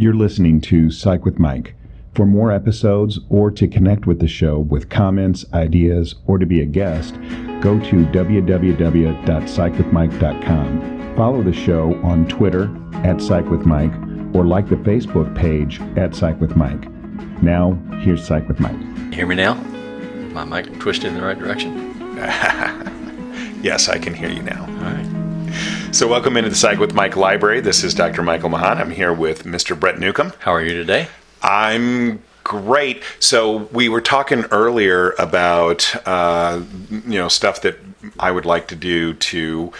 You're listening to Psych with Mike. For more episodes or to connect with the show with comments, ideas, or to be a guest, go to www.psychwithmike.com. Follow the show on Twitter @PsychWithMike or like the Facebook page @PsychWithMike. Now, here's Psych with Mike. Hear me now? My mic twisted in the right direction? Yes, I can hear you now. All right. So welcome into the Psych with Mike library. This is Dr. Michael Mahan. I'm here with Mr. Brett Newcomb. How are you today? I'm great. So we were talking earlier about, stuff that I would like to do to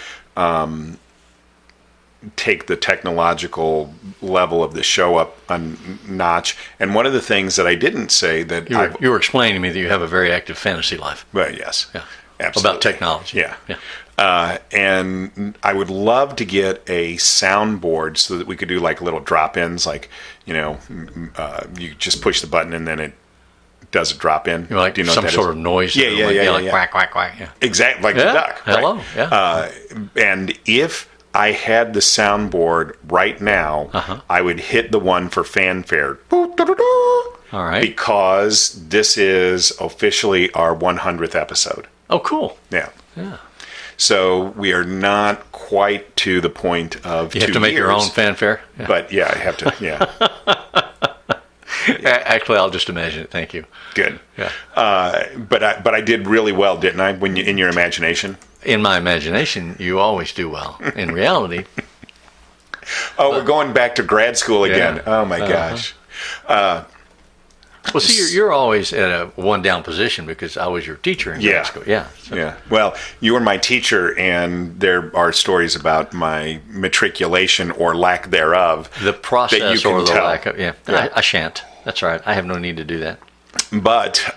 take the technological level of the show up a notch. And one of the things that I didn't say that you were explaining to me that you have a very active fantasy life. Well, yes. Yeah. Absolutely. About technology. Yeah. And I would love to get a soundboard so that we could do like little drop-ins, like, you just push the button and then it does a drop-in. Like do you know some sort of noise. Yeah. Like quack, quack, quack. Yeah. Exactly, like the duck. Hello. Right? Yeah. And if I had the soundboard right now, I would hit the one for fanfare. All right. Because this is officially our 100th episode. Oh, cool. Yeah. Yeah. So we are not quite to the point of 2 years. You have to make your own fanfare? Yeah. But yeah, I have to, yeah. Actually, I'll just imagine it. Thank you. Good. Yeah. But I did really well, didn't I, when in your imagination? In my imagination, you always do well. In reality. We're going back to grad school again. Yeah. Oh, my gosh. Well, see, you're always at a one-down position because I was your teacher in grad school. Yeah. So. Yeah. Well, you were my teacher, and there are stories about my matriculation or lack thereof. The process that you can or the tell. lack of, yeah. I shan't. That's all right. I have no need to do that. But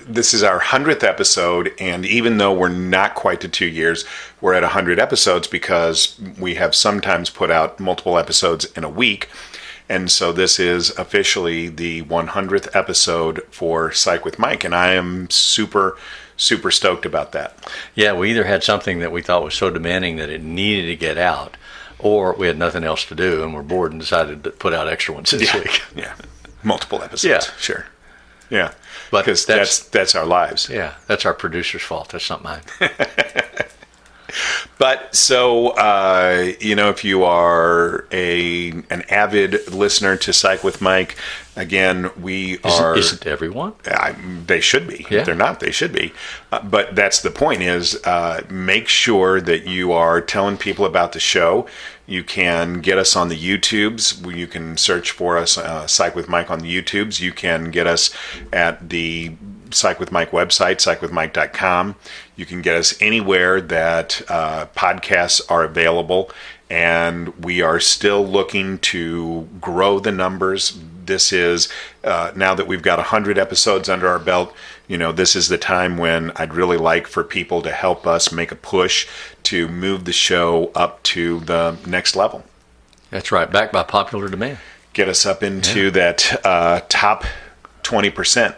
this is our 100th episode, and even though we're not quite to 2 years, we're at 100 episodes because we have sometimes put out multiple episodes in a week. And so this is officially the 100th episode for Psych with Mike, and I am super, super stoked about that. Yeah, we either had something that we thought was so demanding that it needed to get out, or we had nothing else to do and we're bored and decided to put out extra ones this week. Yeah, multiple episodes. Yeah. Sure. Yeah, but because that's our lives. Yeah, that's our producer's fault. That's not mine. But so, if you are an avid listener to Psych with Mike, again, we are... Isn't everyone? They should be. Yeah. If they're not, they should be. But that's the point is make sure that you are telling people about the show. You can get us on the YouTubes. You can search for us, Psych with Mike on the YouTubes. You can get us at the Psych with Mike website, psychwithmike.com. You can get us anywhere that podcasts are available, and we are still looking to grow the numbers. This is, now that we've got 100 episodes under our belt, this is the time when I'd really like for people to help us make a push to move the show up to the next level. That's right, backed by popular demand. Get us up into that top 20%.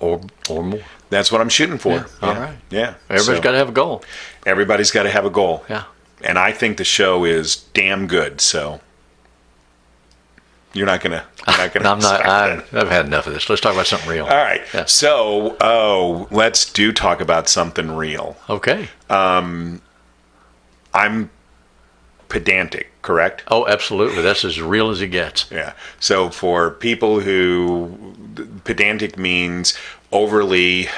Or more. That's what I'm shooting for. Yeah. All right. Yeah. Everybody's got to have a goal. Everybody's got to have a goal. Yeah. And I think the show is damn good. So you're not gonna. I'm not. I've had enough of this. Let's talk about something real. All right. Yeah. So, let's talk about something real. Okay. I'm pedantic, correct? Oh, absolutely. That's as real as it gets. Yeah. So for people who pedantic means overly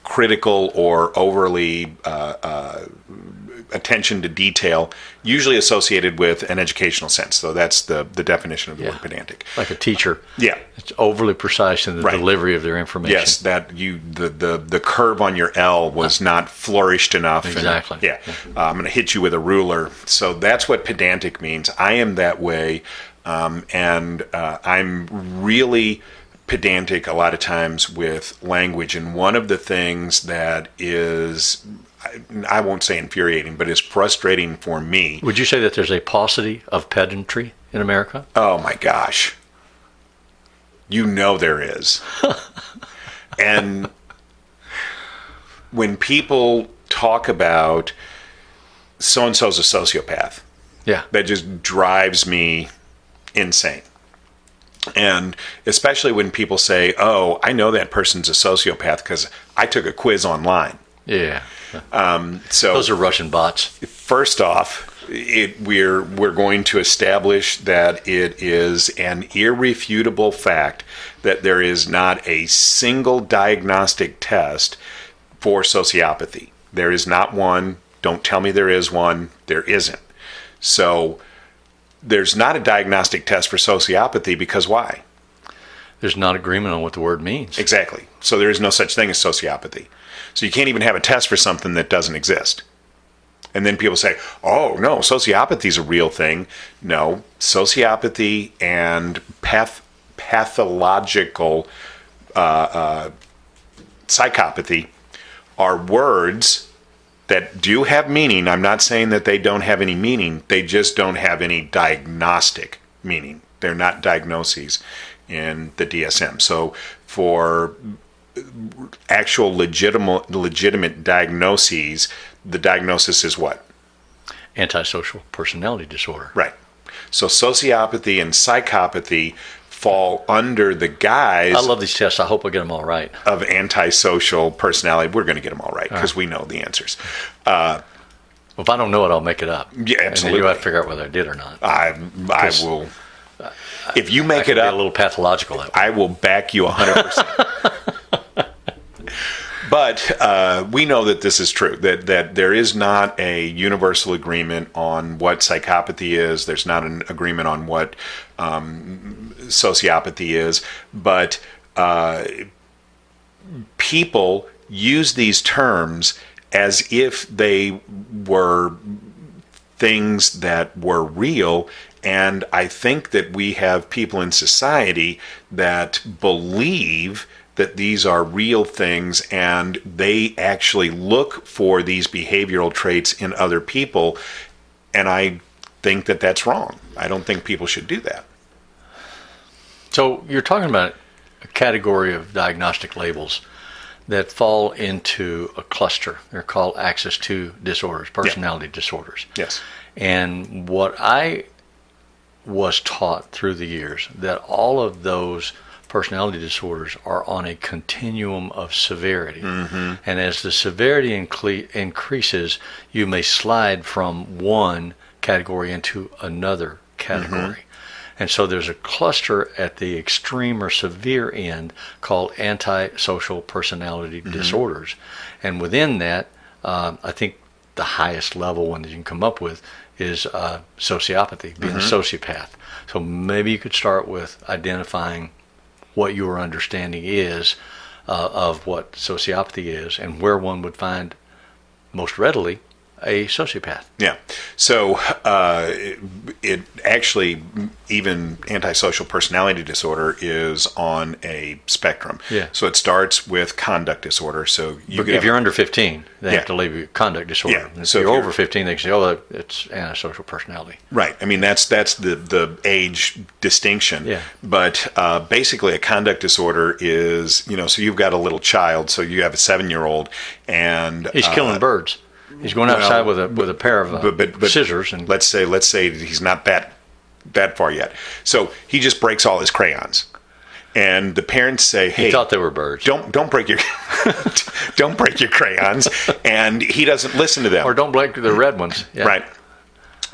critical or overly attention to detail, usually associated with an educational sense. So that's the definition of the word pedantic. Like a teacher. Yeah. It's overly precise in the delivery of their information. Yes, that the curve on your L was not flourished enough. Exactly. And, I'm going to hit you with a ruler. So that's what pedantic means. I am that way, and I'm really pedantic a lot of times with language. And one of the things that is, I won't say infuriating, but is frustrating for me. Would you say that there's a paucity of pedantry in America? Oh my gosh. There is. And when people talk about so-and-so's a sociopath. Yeah. That just drives me insane. And especially when people say, oh, I know that person's a sociopath because I took a quiz online. Yeah. So those are Russian bots. First off, we're going to establish that it is an irrefutable fact that there is not a single diagnostic test for sociopathy. There is not one. Don't tell me there is one. There isn't. So there's not a diagnostic test for sociopathy because why? There's not agreement on what the word means. Exactly. So there is no such thing as sociopathy. So you can't even have a test for something that doesn't exist. And then people say, oh, no, sociopathy is a real thing. No, sociopathy and pathological psychopathy are words that do have meaning. I'm not saying that they don't have any meaning. They just don't have any diagnostic meaning. They're not diagnoses in the DSM. So for actual legitimate diagnoses, the diagnosis is what? Antisocial personality disorder. Right. So sociopathy and psychopathy fall under the guise. I love these tests. I hope I get them all right. Of antisocial personality. We're going to get them all right because we know the answers. Well, if I don't know it, I'll make it up. Yeah, absolutely. And then you have to figure out whether I did or not. I will. If you make it up, be a little pathological that way. I will back you 100%. But we know that this is true, that there is not a universal agreement on what psychopathy is. There's not an agreement on what sociopathy is. But people use these terms as if they were things that were real. And I think that we have people in society that believe that these are real things, and they actually look for these behavioral traits in other people. And I think that that's wrong. I don't think people should do that. So you're talking about a category of diagnostic labels that fall into a cluster. They're called Axis 2 disorders, personality disorders. Yes. And what I was taught through the years, that all of those personality disorders are on a continuum of severity. Mm-hmm. And as the severity increases, you may slide from one category into another category. Mm-hmm. And so there's a cluster at the extreme or severe end called antisocial personality disorders. And within that, I think the highest level one that you can come up with is sociopathy, being a sociopath. So maybe you could start with identifying what your understanding is of what sociopathy is and where one would find most readily a sociopath. Yeah. So it actually, even antisocial personality disorder is on a spectrum. Yeah. So it starts with conduct disorder. So if you're under 15, they have to label you conduct disorder. Yeah. If So you're over 15, they can say, oh, it's antisocial personality. Right. I mean, that's the age distinction. Yeah. But basically, a conduct disorder is, so you've got a little child. So you have a 7-year-old, and he's killing birds. He's going outside with a pair of scissors, and let's say he's not that far yet. So he just breaks all his crayons, and the parents say, "Hey, he thought they were birds. Don't break your don't break your crayons," and he doesn't listen to them. Or don't break the red ones. Yeah. Right.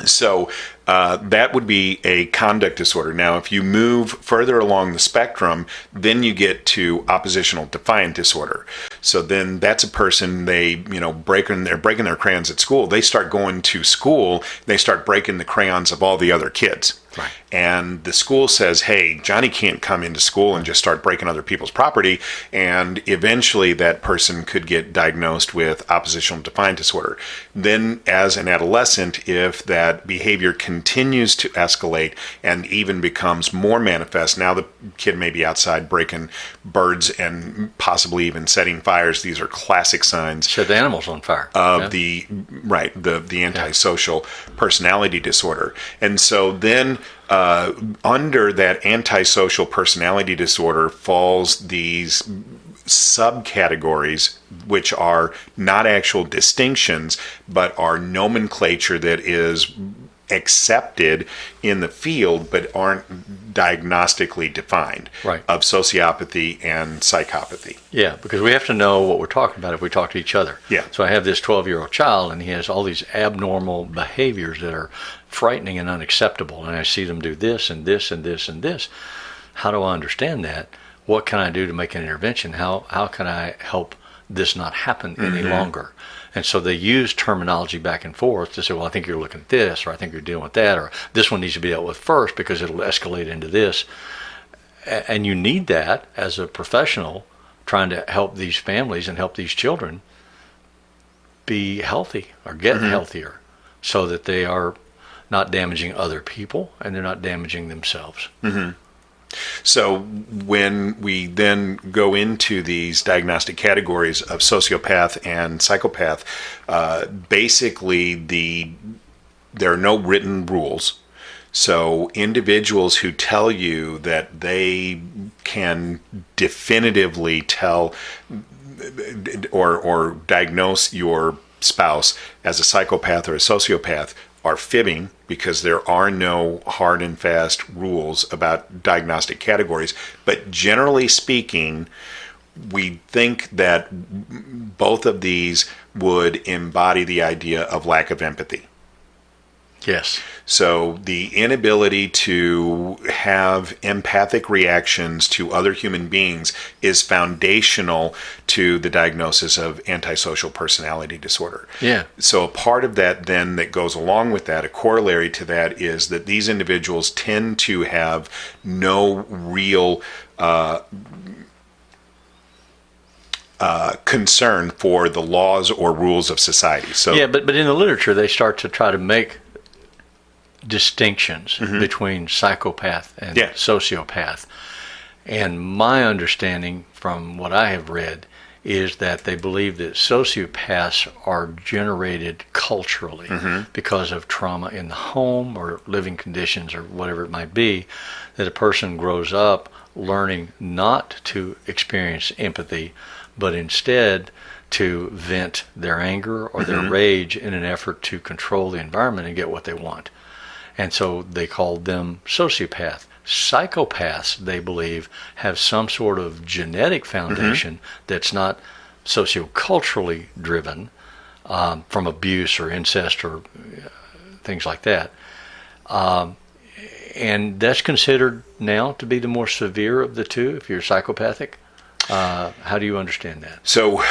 So that would be a conduct disorder. Now, if you move further along the spectrum, then you get to oppositional defiant disorder. So then that's a person, they're breaking their crayons at school. They start going to school, they start breaking the crayons of all the other kids. Right. And the school says, hey, Johnny can't come into school and just start breaking other people's property. And eventually that person could get diagnosed with oppositional defiant disorder. Then as an adolescent, if that behavior continues to escalate and even becomes more manifest, now the kid may be outside breaking birds and possibly even setting fires. These are classic signs. Set the animals on fire. Of the antisocial personality disorder. And so then under that antisocial personality disorder falls these subcategories, which are not actual distinctions, but are nomenclature that is accepted in the field, but aren't diagnostically defined, right, of sociopathy and psychopathy. Yeah, because we have to know what we're talking about if we talk to each other. Yeah. So I have this 12-year-old child, and he has all these abnormal behaviors that are frightening and unacceptable, and I see them do this and this and this and this. How do I understand that? What can I do to make an intervention? How can I help this not happen any longer? And so they use terminology back and forth to say, well, I think you're looking at this, or I think you're dealing with that, or this one needs to be dealt with first because it'll escalate into this. And you need that as a professional trying to help these families and help these children be healthy or get healthier so that they are not damaging other people and they're not damaging themselves. So when we then go into these diagnostic categories of sociopath and psychopath, basically there are no written rules. So individuals who tell you that they can definitively tell or diagnose your spouse as a psychopath or a sociopath are fibbing, because there are no hard and fast rules about diagnostic categories. But generally speaking, we think that both of these would embody the idea of lack of empathy. Yes. So the inability to have empathic reactions to other human beings is foundational to the diagnosis of antisocial personality disorder. Yeah. So a part of that then that goes along with that, a corollary to that, is that these individuals tend to have no real concern for the laws or rules of society. So yeah, but in the literature they start to try to make distinctions between psychopath and sociopath. And my understanding from what I have read is that they believe that sociopaths are generated culturally because of trauma in the home or living conditions or whatever it might be, that a person grows up learning not to experience empathy, but instead to vent their anger or their rage in an effort to control the environment and get what they want. And so they called them sociopath. Psychopaths, they believe, have some sort of genetic foundation that's not socioculturally driven from abuse or incest or things like that. And that's considered now to be the more severe of the two if you're psychopathic. How do you understand that? So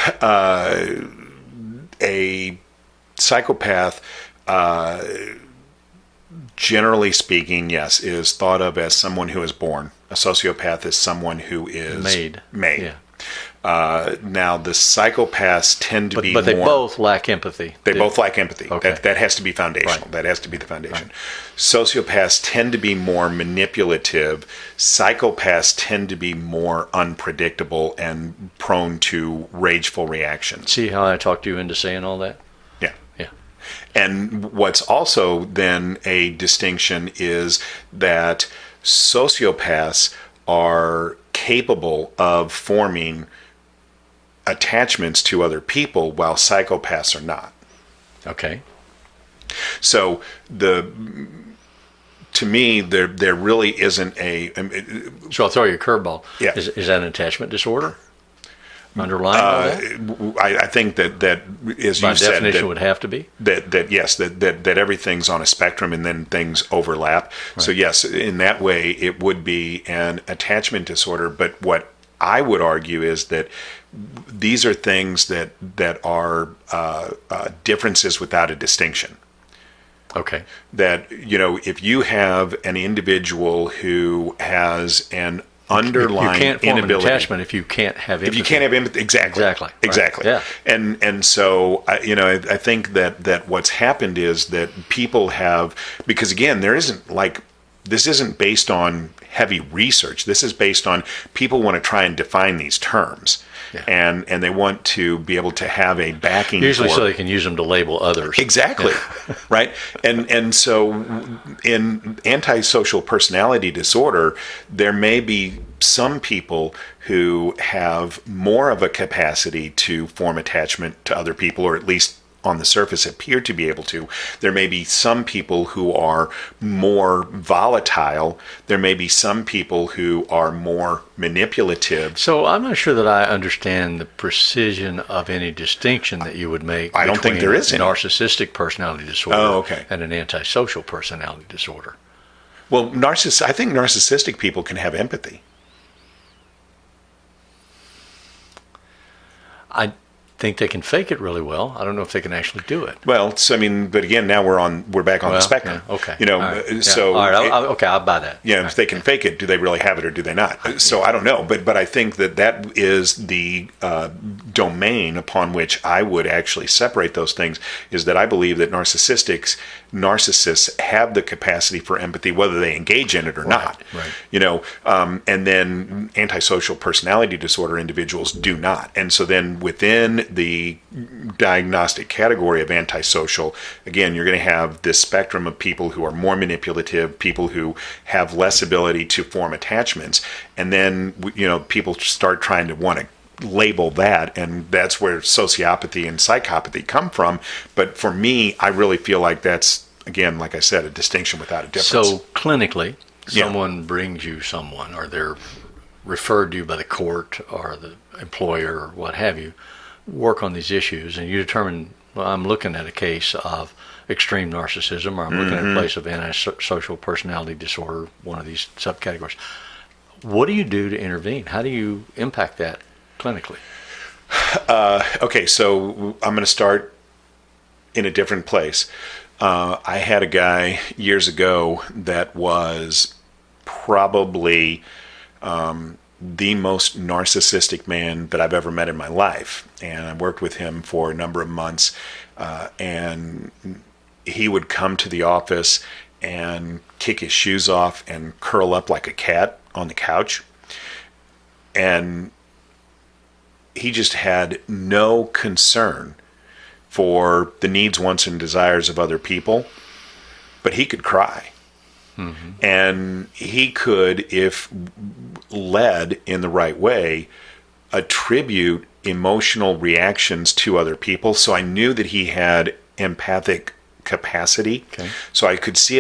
a psychopath, generally speaking, yes, is thought of as someone who is born. A sociopath is someone who is made. Yeah. Now, the psychopaths tend to be But they both lack empathy. They both lack empathy. Okay. That has to be foundational. Right. That has to be the foundation. Right. Sociopaths tend to be more manipulative. Psychopaths tend to be more unpredictable and prone to rageful reactions. See how I talked you into saying all that? Yeah. Yeah. And what's also then a distinction is that sociopaths are capable of forming attachments to other people while psychopaths are not. Okay. So to me, there really isn't a. So I'll throw you a curveball. Yeah. Is that an attachment disorder? Underlying all that? I think that as By you said, definition would have to be. that everything's on a spectrum and then things overlap. Right. So yes, in that way, it would be an attachment disorder. But what I would argue is that these are things that are differences without a distinction. Okay. That, if you have an individual who has an underlying you can't form inability. An attachment if you can't have empathy. If you can't have empathy, exactly. Right. Yeah. And so I think that what's happened is that people have, because again, this isn't based on heavy research. This is based on people want to try and define these terms. Yeah. and they want to be able to have a backing. Usually so they can use them to label others. Exactly. Right. And so in antisocial personality disorder, there may be some people who have more of a capacity to form attachment to other people, or at least on the surface appear to be able to. There may be some people who are more volatile. There may be some people who are more manipulative. So I'm not sure that I understand the precision of any distinction that you would make. I don't think there is a any. Narcissistic personality disorder okay. and an antisocial personality disorder. Well, I think narcissistic people can have empathy. I think they can fake it really well. I don't know if they can actually do it. Well, so, I mean, but again, now we're back on the spectrum. Yeah, okay. You know, all right. so all right. I'll buy that. Yeah, if they can fake it, do they really have it or do they not? So I don't know, but I think that is the domain upon which I would actually separate those things. Is that I believe that narcissists have the capacity for empathy, whether they engage in it or not. Right. You know, and then antisocial personality disorder individuals do not. And so then within the diagnostic category of antisocial, again, you're going to have this spectrum of people who are more manipulative, people who have less ability to form attachments, and then, you know, people start trying to want to label that, and that's where sociopathy and psychopathy come from. But for me, I really feel like that's, again, like I said, a distinction without a difference. So clinically, someone brings you someone, or they're referred to you by the court or the employer or what have you, work on these issues, and you determine, well, I'm looking at a case of extreme narcissism, or I'm looking at a case of antisocial personality disorder, one of these subcategories. What do you do to intervene? How do you impact that clinically? Okay, so I'm going to start in a different place. I had a guy years ago that was probably the most narcissistic man that I've ever met in my life. And I worked with him for a number of months, and he would come to the office and kick his shoes off and curl up like a cat on the couch. And he just had no concern for the needs, wants, and desires of other people, but he could cry. Mm-hmm. And he could, if led in the right way, attribute emotional reactions to other people. So I knew that he had empathic capacity. Okay. So I could see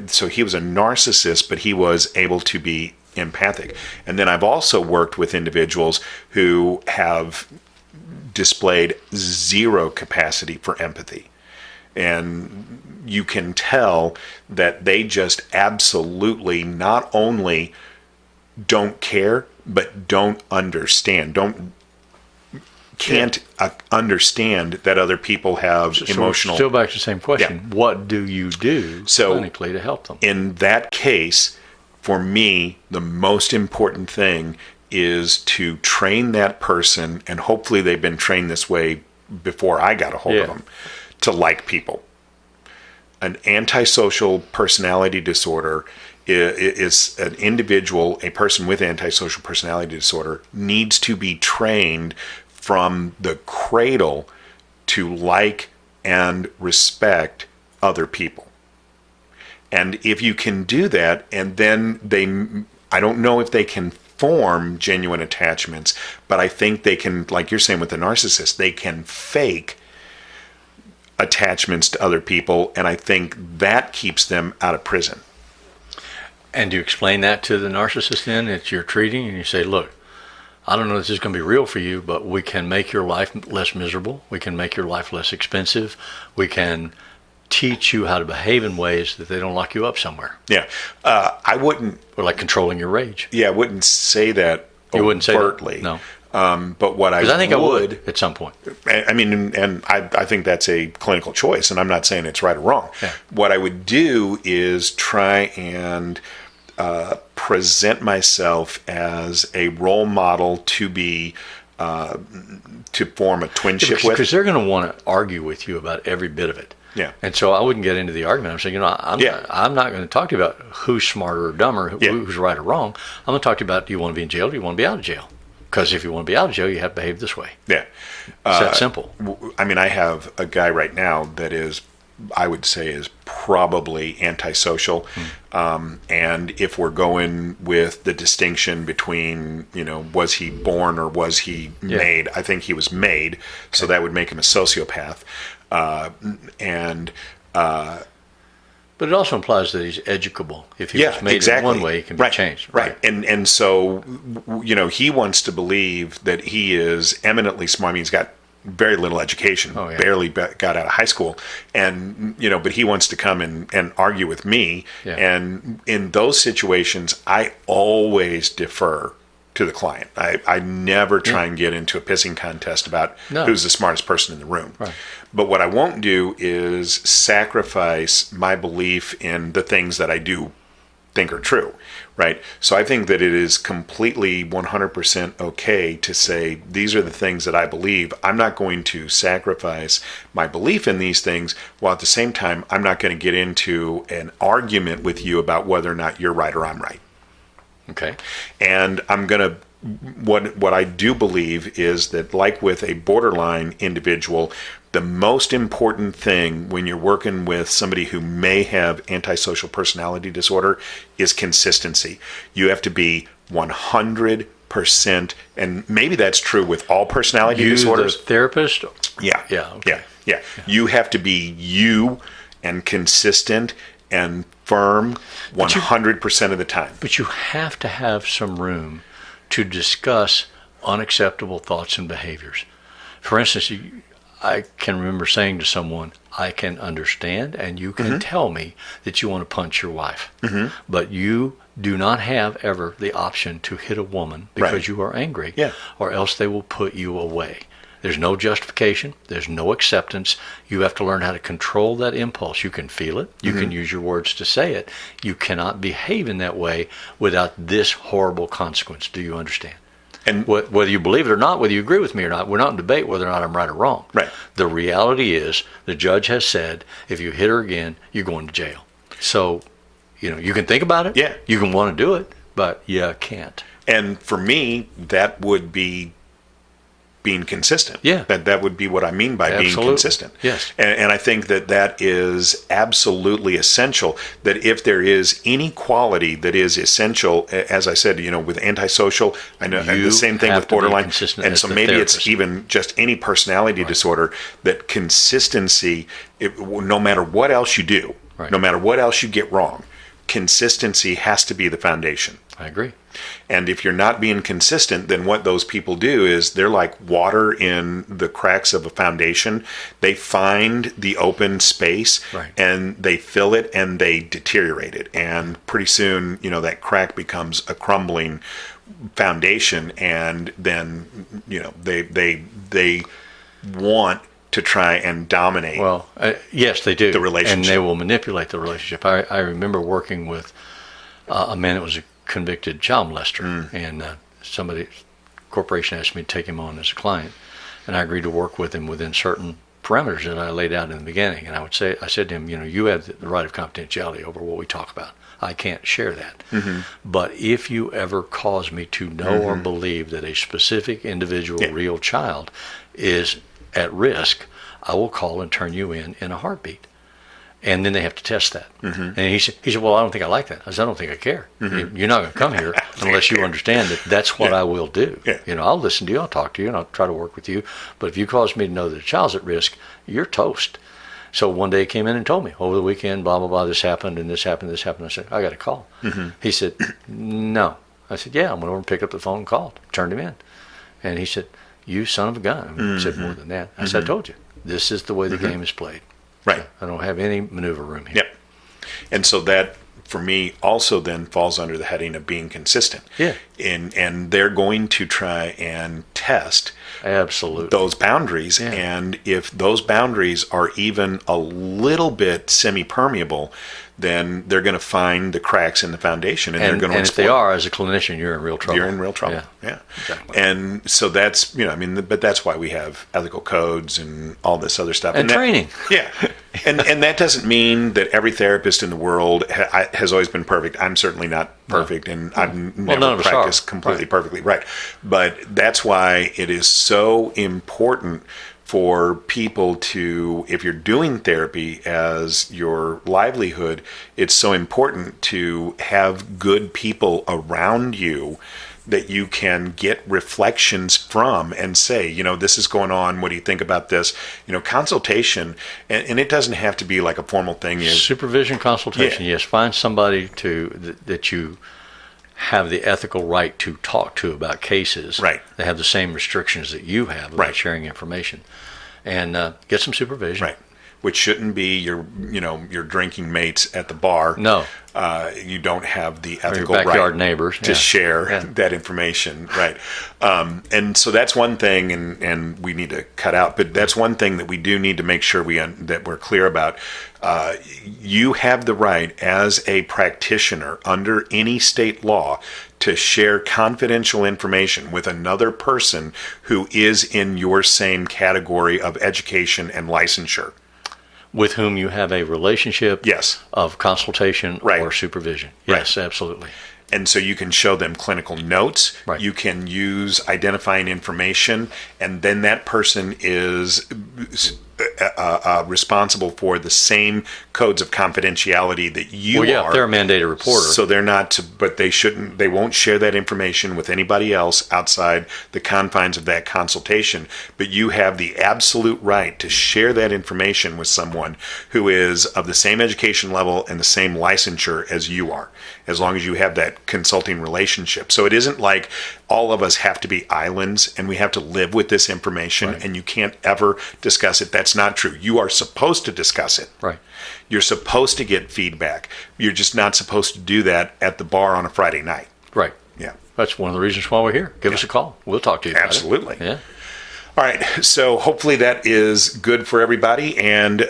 so he was a narcissist, but he was able to be empathic. And then I've also worked with individuals who have displayed zero capacity for empathy. And you can tell that they just absolutely not only don't care, but don't understand, can't understand that other people have emotional. Still back to the same question. Yeah. What do you do clinically to help them? In that case, for me, the most important thing is to train that person, and hopefully they've been trained this way before I got a hold of them, to like people. An antisocial personality disorder is an individual, a person with antisocial personality disorder needs to be trained from the cradle to like and respect other people. And if you can do that, and then I don't know if they can form genuine attachments, but I think they can, like you're saying with the narcissist, they can fake attachments to other people, and I think that keeps them out of prison. And do you explain that to the narcissist then that you're treating, and you say, look, I don't know if this is going to be real for you, but we can make your life less miserable. We can make your life less expensive. We can teach you how to behave in ways that they don't lock you up somewhere. Yeah. I wouldn't... Or like controlling your rage. Yeah, I wouldn't say that you wouldn't say overtly. That? No. But what I think I would at some point. I mean, and I think that's a clinical choice, and I'm not saying it's right or wrong. Yeah. What I would do is try and present myself as a role model to be to form a twinship with. Because they're going to want to argue with you about every bit of it. Yeah. And so I wouldn't get into the argument. I'm saying, I'm not going to talk to you about who's smarter or dumber, who's right or wrong. I'm going to talk to you about, do you want to be in jail? Do you want to be out of jail? Because if you want to be out of jail, you have to behave this way. Yeah. It's that simple. I mean, I have a guy right now that is, I would say, is probably antisocial. And if we're going with the distinction between, was he born or was he made? I think he was made, so that would make him a sociopath. But it also implies that he's educable. If he was made in one way, he can be changed. Right. And so, he wants to believe that he is eminently smart. I mean, he's got very little education, barely got out of high school. And, but he wants to come and argue with me. Yeah. And in those situations, I always defer to the client. I never try and get into a pissing contest about who's the smartest person in the room. Right. But what I won't do is sacrifice my belief in the things that I do think are true, right? So I think that it is completely 100% okay to say, these are the things that I believe. I'm not going to sacrifice my belief in these things, while at the same time, I'm not going to get into an argument with you about whether or not you're right or I'm right. Okay. And I'm going to, what I do believe is that, like with a borderline individual, the most important thing when you're working with somebody who may have antisocial personality disorder is consistency. You have to be 100%, and maybe that's true with all personality disorders. The therapist? Yeah. Okay. Yeah. You have to be you and consistent and firm 100% of the time. But you have to have some room to discuss unacceptable thoughts and behaviors. For instance, I can remember saying to someone, I can understand and you can tell me that you want to punch your wife, but you do not have ever the option to hit a woman because you are angry, or else they will put you away. There's no justification. There's no acceptance. You have to learn how to control that impulse. You can feel it. You can use your words to say it. You cannot behave in that way without this horrible consequence. Do you understand? And whether you believe it or not, whether you agree with me or not, we're not in debate whether or not I'm right or wrong. Right. The reality is the judge has said, if you hit her again, you're going to jail. So, you can think about it. Yeah. You can want to do it, but you can't. And for me, that would be being consistent. Yeah. That would be what I mean by being consistent. Yes. And I think that is absolutely essential, that if there is any quality that is essential, as I said, with antisocial, I know the same thing with borderline. And so maybe it's even just any personality disorder, that consistency, no matter what else you do, no matter what else you get wrong, consistency has to be the foundation. I agree. And if you're not being consistent, then what those people do is they're like water in the cracks of a foundation. They find the open space and they fill it and they deteriorate it. And pretty soon, that crack becomes a crumbling foundation. And then, they want to try and dominate. Well, yes, they do. The relationship. And they will manipulate the relationship. I remember working with a man that was a convicted child molester, and corporation asked me to take him on as a client, and I agreed to work with him within certain parameters that I laid out in the beginning. And I said to him, you have the right of confidentiality over what we talk about. I can't share that. But if you ever cause me to know or believe that a specific individual, real child, is at risk, I will call and turn you in a heartbeat. And then they have to test that. And he said, well, I don't think I like that. I said, I don't think I care. You're not going to come here unless you understand that that's what I will do. I'll listen to you, I'll talk to you, and I'll try to work with you. But if you cause me to know that a child's at risk, you're toast. So one day he came in and told me, over the weekend, blah, blah, blah, this happened, and this happened, this happened. I said, I got a call. He said, no. I said, yeah. I went over and picked up the phone and called, turned him in. And he said, you son of a gun. He said more than that. I said, I told you, this is the way the game is played. Right. I don't have any maneuver room here. Yep. And so that, for me, also then falls under the heading of being consistent. Yeah. And they're going to try and test those boundaries. Yeah. And if those boundaries are even a little bit semi-permeable, then they're going to find the cracks in the foundation, and they're going to And if they are, as a clinician, you're in real trouble. You're in real trouble. Yeah. Exactly. And so that's, but that's why we have ethical codes and all this other stuff. And training. Yeah. And that doesn't mean that every therapist in the world has always been perfect. I'm certainly not perfect, and I've never practiced completely perfectly. Right. But that's why it is so important for people to, if you're doing therapy as your livelihood, it's so important to have good people around you that you can get reflections from and say, this is going on. What do you think about this? Consultation, and it doesn't have to be like a formal thing. Supervision, consultation, yes. Find somebody that you have the ethical right to talk to about cases. Right. They have the same restrictions that you have about sharing information. And get some supervision. Right. Which shouldn't be your drinking mates at the bar. No. You don't have the ethical or your backyard right neighbors to share that information. Right. And so that's one thing, and we need to cut out, but that's one thing that we do need to make sure that we're clear about. You have the right as a practitioner under any state law to share confidential information with another person who is in your same category of education and licensure. With whom you have a relationship of consultation or supervision. Yes, absolutely. And so you can show them clinical notes. Right. You can use identifying information, and then that person is responsible for the same codes of confidentiality that you are. If they're a mandated reporter. So they're not, but they won't share that information with anybody else outside the confines of that consultation. But you have the absolute right to share that information with someone who is of the same education level and the same licensure as you are, as long as you have that consulting relationship. So it isn't like all of us have to be islands and we have to live with this information and you can't ever discuss it. That's not true. You are supposed to discuss it. Right. You're supposed to get feedback. You're just not supposed to do that at the bar on a Friday night. Right. Yeah. That's one of the reasons why we're here. Give us a call. We'll talk to you about Absolutely. it. Yeah. All right. So hopefully that is good for everybody. And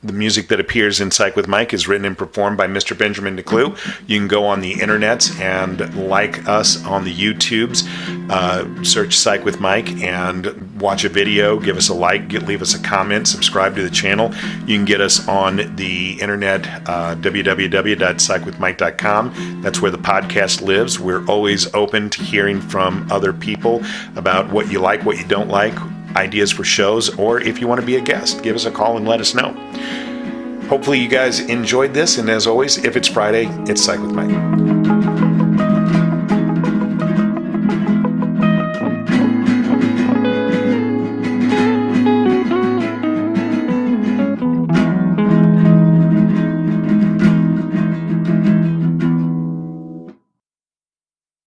the music that appears in Psych with Mike is written and performed by Mr. Benjamin DeClue. You can go on the internets and like us on the YouTubes. Search Psych with Mike and watch a video. Give us a like. Leave us a comment. Subscribe to the channel. You can get us on the internet, www.psychwithmike.com. That's where the podcast lives. We're always open to hearing from other people about what you like, what you don't like, ideas for shows, or if you want to be a guest, give us a call and let us know. Hopefully you guys enjoyed this, and as always, if it's Friday, it's Psych with Mike.